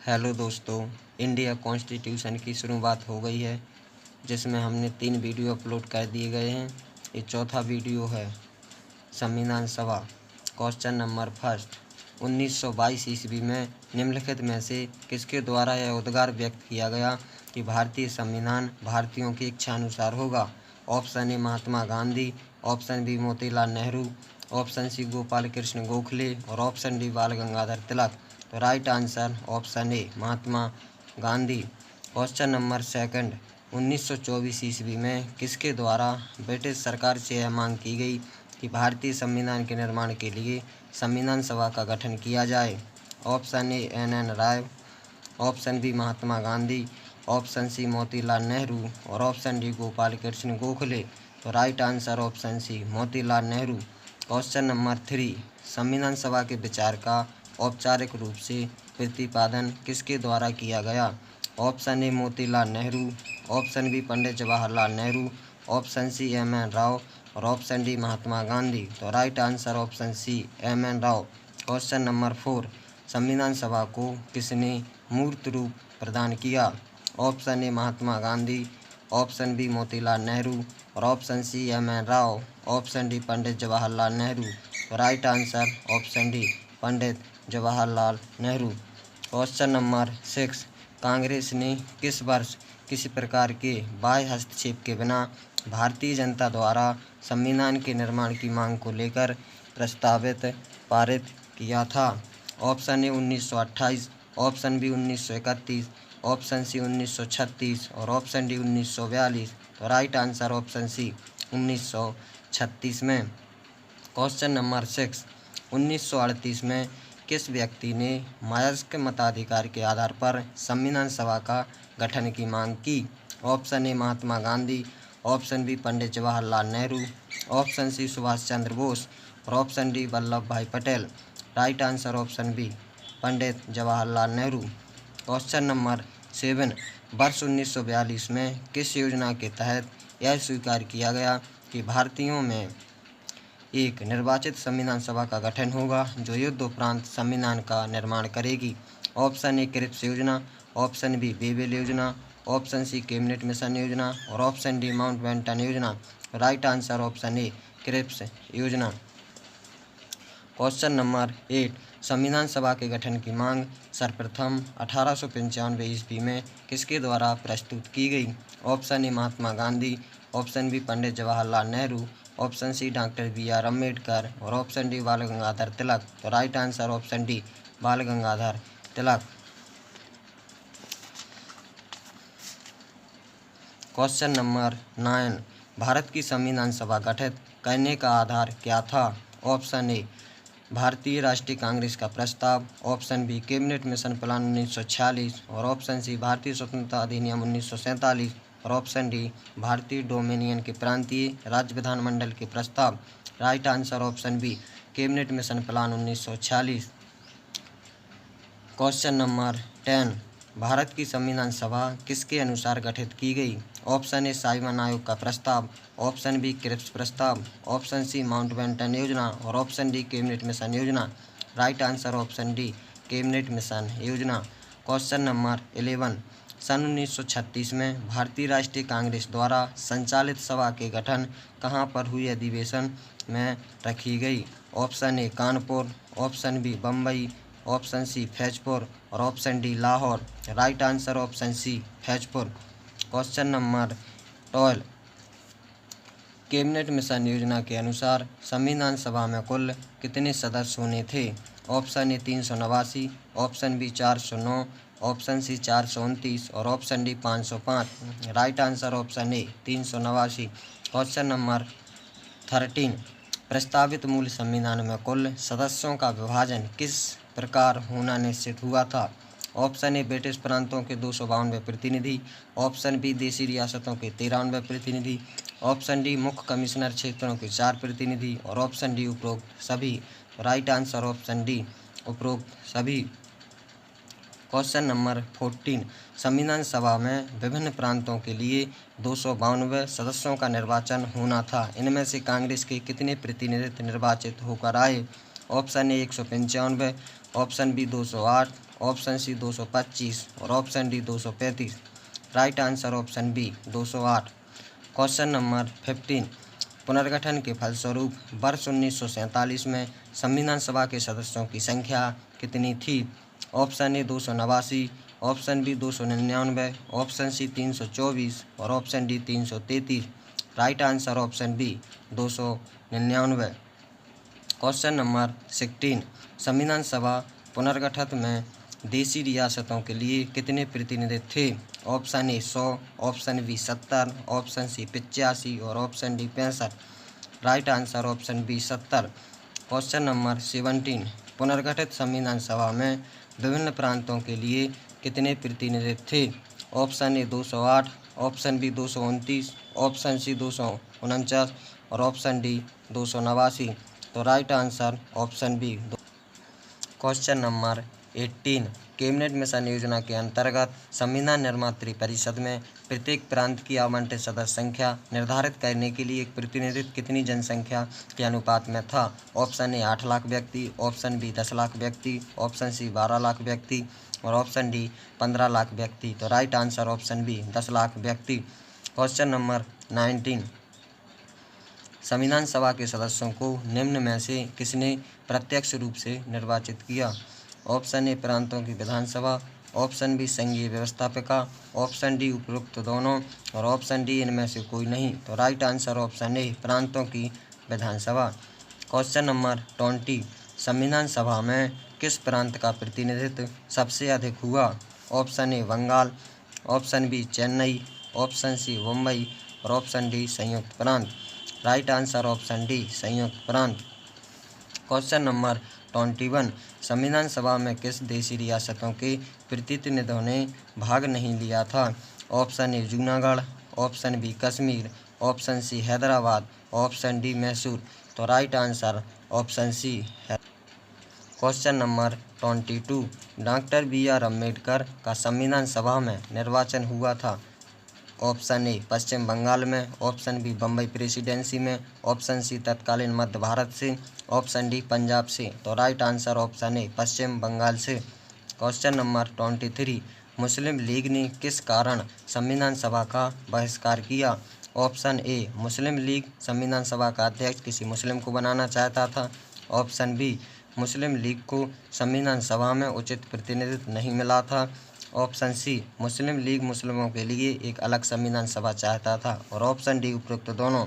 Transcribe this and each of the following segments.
Hello दोस्तों, India constitution की शुरुआत हो गई है, जिसमें हमने 3 वीडियो अपलोड कर दिए गए हैं। ये चौथा वीडियो है संविधान सभा। क्वेश्चन नंबर फर्स्ट, 1922 ईस्वी में निम्नलिखित में से किसके द्वारा यह उद्गार व्यक्त किया गया कि भारतीय संविधान भारतीयों की इच्छानुसार होगा? Option A Mahatma Gandhi, option B Motilal Nehru, option C Gopal Krishna Gokhale और ऑप्शन डी बाल गंगाधर तिलक। तो right answer option A Mahatma Gandhi. Question number second, 1924 ईस्वी में किसके द्वारा ब्रिटिश सरकार से यह मांग की गई कि भारतीय संविधान के निर्माण के लिए संविधान सभा का गठन किया जाए? Option A N Roy, option B Mahatma Gandhi, option C Motilal Nehru और ऑप्शन डी गोपाल कृष्ण गोखले। तो right answer option C Motilal Nehru. Question number 3, संविधान सभा के विचार का औपचारिक रूप से प्रतिपादन किसके द्वारा किया गया? Option A Motilal Nehru, option B Pandit Jawaharlal Nehru, option C M N. Rao और ऑप्शन डी महात्मा गांधी। तो right answer option C M N. Rao. Question number 4, संविधान सभा को किसने मूर्त रूप प्रदान किया? Option A Mahatma Gandhi, option B Motilal Nehru और option C M N. Rao, option D Pandit Jawaharlal Nehru. तो right answer option D Pandit Jawaharlal Nehru. Question number 6, Congress ने किस वर्ष किसी प्रकार के बाह्य हस्तक्षेप के बिना भारतीय जनता द्वारा संविधान के निर्माण की मांग को लेकर प्रस्तावित पारित किया था? Option A 1928, option B 1931, option C 1936 और ऑप्शन डी 1942। तो राइट आंसर ऑप्शन सी 1936 में। क्वेश्चन नंबर 6, 1938 में किस व्यक्ति ने वयस्क मताधिकार के आधार पर संविधान सभा का गठन की मांग की? Option A Mahatma Gandhi, option B Pandit Jawaharlal Nehru, option C Subhash Chandra Bose और option D Vallabhbhai Patel. Right answer option B Pandit Jawaharlal Nehru. Question number 7, वर्ष 1942 में किस योजना के तहत यह स्वीकार किया गया कि भारतीयों में एक निर्वाचित संविधान सभा का गठन होगा जो युद्ध उपरांत संविधान का निर्माण करेगी? ऑप्शन ए क्रिप्स योजना, ऑप्शन बी बेबेल योजना, ऑप्शन सी कैबिनेट मिशन योजना और ऑप्शन डी माउंटबेटन योजना। Right answer option A Cripps योजना। क्वेश्चन नंबर 8, संविधान सभा के गठन की मांग सर्वप्रथम 1895 ईस्वी में किसके द्वारा प्रस्तुत की गई? Option A Mahatma Gandhi, option B Pandit Jawaharlal Nehru, option C doctor B R. Ambedkar और ऑप्शन डी बाल गंगाधर तिलक। तो right answer option D Bal Gangadhar तिलक। क्वेश्चन नंबर 9, भारत की संविधान सभा गठित करने का आधार क्या था? ऑप्शन ए भारतीय राष्ट्रीय कांग्रेस का प्रस्ताव, option B cabinet mission plan 1946 और ऑप्शन सी भारतीय स्वतंत्रता अधिनियम 1947 और ऑप्शन डी भारतीय डोमिनियन के प्रांतीय राज्य विधानमंडल के प्रस्ताव। Right answer option B cabinet mission plan 1946। Question number 10, Bharat की संविधान सभा किसके अनुसार गठित की गई? ऑप्शन ए साइमन आयोग का प्रस्ताव, ऑप्शन बी क्रिप्स प्रस्ताव, ऑप्शन सी माउंटबेटन योजना और ऑप्शन डी कैबिनेट मिशन योजना। Right answer option D cabinet mission योजना। क्वेश्चन नंबर 11, सन 1936 में भारतीय राष्ट्रीय कांग्रेस द्वारा संचालित सभा के गठन कहाँ पर हुई अधिवेशन में रखी गई? Option A Kanpur, option B Bombay, option C Faizpur और option D Lahore. Right answer option C Faizpur. Question number 12, cabinet mission योजना के अनुसार संविधान सभा में कुल कितने सदस्य होने थे? Option A 389, option B 409, option C 429 और option D 505। Right answer option A 389। Question number 13, प्रस्तावित मूल संविधान में कुल सदस्यों का विभाजन किस प्रकार होना निश्चित हुआ था? ऑप्शन ए ब्रिटिश प्रांतों के 292 प्रतिनिधि, ऑप्शन बी देशी रियासतों के 93 प्रतिनिधि, ऑप्शन डी मुख्य कमिश्नर क्षेत्रों के 4 प्रतिनिधि और ऑप्शन डी उपरोक्त सभी। राइट आंसर ऑप्शन डी उपरोक्त सभी। क्वेश्चन नंबर 14, संविधान सभा में विभिन्न प्रांतों के लिए 292 सदस्यों का निर्वाचन होना था। इनमें से कांग्रेस के कितने प्रतिनिधि निर्वाचित होकर आए? Option A 195, option B 208, option C 225 और option D 235। Right answer option B 208। Question number 15, पुनर्गठन के फलस्वरूप वर्ष 1947 में संविधान सभा के सदस्यों की संख्या कितनी थी? Option A 289, option B 299, option C 324 और option D 333। Right answer option B 299। Question number 16, संविधान सभा पुनर्गठन में देशी रियासतों के लिए कितने प्रतिनिधि थे? Option A 100, option B 70, option C 85 और option D 65। Right answer option B 70। Question number 17, पुनर्गठित संविधान सभा में विभिन्न प्रांतों के लिए कितने प्रतिनिधि थे? Option A 208, option B 229, option C 249 और ऑप्शन डी 289। तो right answer option B. Question number 18, cabinet mission योजना के अंतर्गत संविधान निर्मात्री परिषद में प्रत्येक प्रांत की आवंटित सदस्य संख्या निर्धारित करने के लिए एक प्रतिनिधित्व कितनी जनसंख्या के अनुपात में था? ऑप्शन ए 8 लाख व्यक्ति, ऑप्शन बी 10 लाख व्यक्ति, ऑप्शन सी 12 लाख व्यक्ति और ऑप्शन डी 15 लाख व्यक्ति। तो right answer option B 10 lakh व्यक्ति। क्वेश्चन नंबर 19, संविधान सभा के सदस्यों को निम्न में से किसने प्रत्यक्ष रूप से निर्वाचित किया? ऑप्शन ए प्रांतों की विधानसभा, ऑप्शन बी संघीय व्यवस्थापिका, ऑप्शन डी उपरोक्त दोनों और ऑप्शन डी इनमें से कोई नहीं। तो राइट आंसर ऑप्शन ए प्रांतों की विधानसभा। क्वेश्चन नंबर 20, संविधान सभा में किस प्रांत का प्रतिनिधित्व सबसे अधिक हुआ? Option A Bengal, option B Chennai, option C Mumbai और ऑप्शन डी संयुक्त प्रांत। राइट आंसर ऑप्शन डी संयुक्त प्रांत। क्वेश्चन नंबर 21, संविधान सभा में किस देशी रियासतों के प्रतिनिधियों ने भाग नहीं लिया था? Option A Junagadh, option B Kashmir, option C Hyderabad, option D Mysore. तो राइट आंसर ऑप्शन सी है। Question number 22, doctor BR Ambedkar का संविधान सभा में निर्वाचन हुआ था? ऑप्शन ए पश्चिम बंगाल में, ऑप्शन बी बम्बई प्रेसिडेंसी में, ऑप्शन सी तत्कालीन मध्य भारत से, ऑप्शन डी पंजाब से। तो राइट आंसर ऑप्शन ए पश्चिम बंगाल से। क्वेश्चन नंबर 23, मुस्लिम लीग ने किस कारण संविधान सभा का बहिष्कार किया? ऑप्शन ए मुस्लिम लीग संविधान सभा का अध्यक्ष किसी मुस्लिम को बनाना चाहता था, ऑप्शन बी मुस्लिम लीग को संविधान सभा में उचित प्रतिनिधित्व नहीं मिला था, ऑप्शन सी मुस्लिम लीग मुस्लिमों के लिए एक अलग संविधान सभा चाहता था और ऑप्शन डी उपरोक्त दोनों।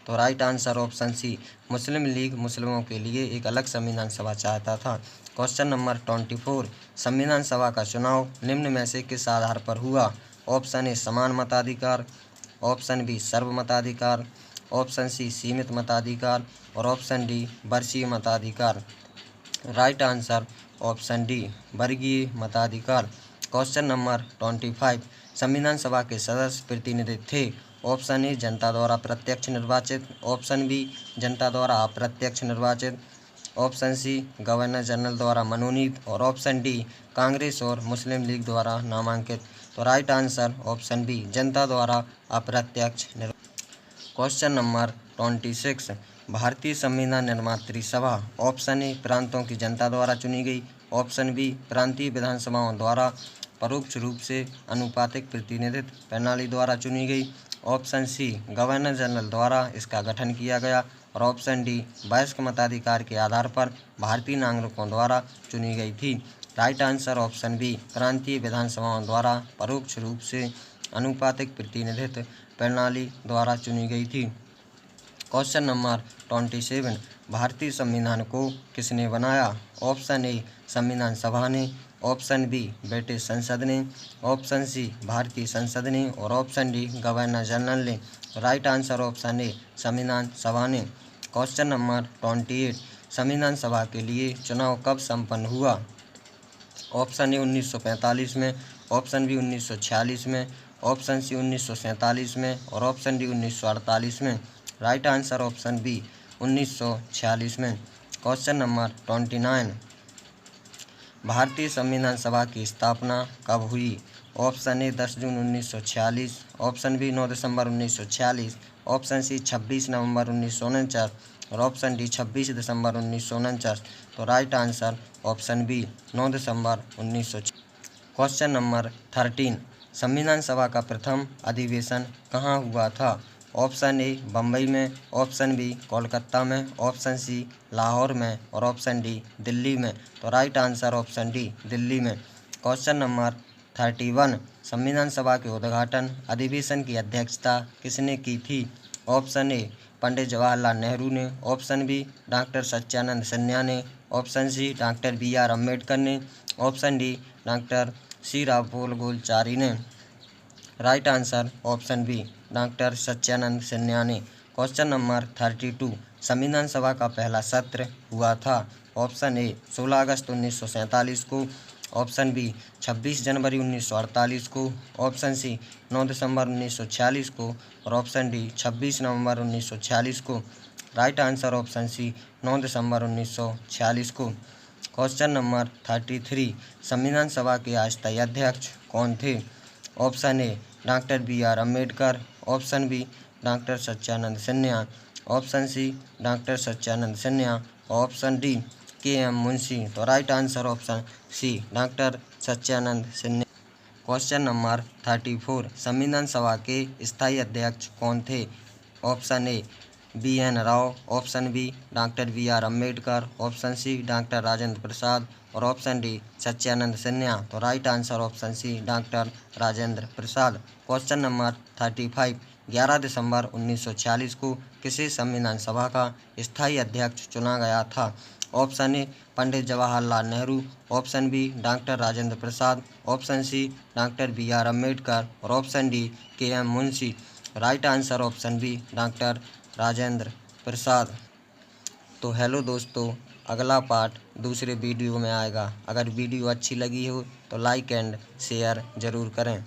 तो राइट आंसर ऑप्शन सी मुस्लिम लीग मुस्लिमों के लिए एक अलग संविधान सभा चाहता था। क्वेश्चन नंबर 24, संविधान सभा का चुनाव निम्न में से किस आधार पर हुआ? ऑप्शन ए समान मताधिकार, ऑप्शन बी सर्वमताधिकार, ऑप्शन सी सीमित मताधिकार और ऑप्शन डी वर्षीय मताधिकार। राइट आंसर ऑप्शन डी वर्गीय मताधिकार। क्वेश्चन नंबर 25, संविधान सभा के सदस्य प्रतिनिधि थे? ऑप्शन ए जनता द्वारा प्रत्यक्ष निर्वाचित, ऑप्शन बी जनता द्वारा अप्रत्यक्ष निर्वाचित, ऑप्शन सी गवर्नर जनरल द्वारा मनोनीत और ऑप्शन डी कांग्रेस और मुस्लिम लीग द्वारा नामांकित। तो राइट आंसर ऑप्शन बी जनता द्वारा अप्रत्यक्ष। क्वेश्चन नंबर 26, भारतीय संविधान निर्मात्री सभा ऑप्शन ए प्रांतों की जनता द्वारा चुनी गई, ऑप्शन बी प्रांतीय विधानसभाओं द्वारा परोक्ष रूप से अनुपातिक प्रतिनिधित्व प्रणाली द्वारा चुनी गई, ऑप्शन सी गवर्नर जनरल द्वारा इसका गठन किया गया और ऑप्शन डी वयस्क मताधिकार के आधार पर भारतीय नागरिकों द्वारा चुनी गई थी। राइट आंसर ऑप्शन बी प्रांतीय विधानसभाओं द्वारा परोक्ष रूप से अनुपातिक प्रतिनिधित्व प्रणाली द्वारा चुनी गई थी। क्वेश्चन नंबर 27, भारतीय संविधान को किसने बनाया? ऑप्शन ए संविधान सभा ने, ऑप्शन बी ब्रिटिश संसद ने, ऑप्शन सी भारतीय संसद ने और ऑप्शन डी गवर्नर जनरल ने। राइट आंसर ऑप्शन ए संविधान सभा ने। क्वेश्चन नंबर 28, संविधान सभा के लिए चुनाव कब संपन्न हुआ? ऑप्शन ए 1945 में, ऑप्शन बी 1946 में, ऑप्शन सी 1947 में और ऑप्शन डी 1948 में। राइट आंसर ऑप्शन बी 1946 में। क्वेश्चन नंबर 29, भारतीय संविधान सभा की स्थापना कब हुई? ऑप्शन ए 10 जून 1946, ऑप्शन बी 9 दिसंबर 1946, ऑप्शन सी 26 नवंबर 1949 और ऑप्शन डी 26 दिसंबर 1949। तो राइट आंसर ऑप्शन बी 9 दिसंबर 1946। क्वेश्चन नंबर 13, संविधान सभा का प्रथम अधिवेशन कहाँ हुआ था? ऑप्शन ए बम्बई में, ऑप्शन बी कोलकाता में, ऑप्शन सी लाहौर में और ऑप्शन डी दिल्ली में। तो right answer option D Delhi में। क्वेश्चन नंबर 31, संविधान सभा के उद्घाटन अधिवेशन की अध्यक्षता किसने की थी? ऑप्शन ए पंडित जवाहरलाल नेहरू ने, option B doctor Satyanand Sinha ने, option C doctor BR Ambedkar ने, option D doctor C Rajagopalachari ने। Right answer option B doctor Satyanand Sinha ने। क्वेश्चन नंबर 32, संविधान सभा का पहला सत्र हुआ था? ऑप्शन ए 16 अगस्त 1947 को, ऑप्शन बी 26 जनवरी 1948 को, ऑप्शन सी 9 दिसंबर 1946 को और ऑप्शन डी 26 नवंबर 1946 को। राइट आंसर ऑप्शन सी 9 दिसंबर 1946 को। क्वेश्चन नंबर 33, संविधान सभा के अस्थायी अध्यक्ष कौन थे? Option A doctor BR Ambedkar, option B doctor Satyanand Sinha, option C doctor Satyanand Sinha, option D KM Munshi. तो right answer option C doctor Satyanand Sinha. Question number 34, संविधान सभा के स्थायी अध्यक्ष कौन थे? Option A BN Rao, option B doctor BR Ambedkar, option C doctor Rajendra Prasad और ऑप्शन डी सत्यानंद सिन्हा। तो right answer option C doctor Rajendra Prasad. Question number 35, 11 दिसंबर 1946 को किसे संविधान सभा का स्थायी अध्यक्ष चुना गया था? Option A Pandit Jawaharlal Nehru, option B doctor Rajendra Prasad, option C doctor BR Ambedkar और option D KM Munshi. Right answer option B doctor Rajendra Prasad. तो हेलो दोस्तों, अगला पार्ट दूसरे वीडियो में आएगा। अगर वीडियो अच्छी लगी हो तो लाइक एंड शेयर ज़रूर करें।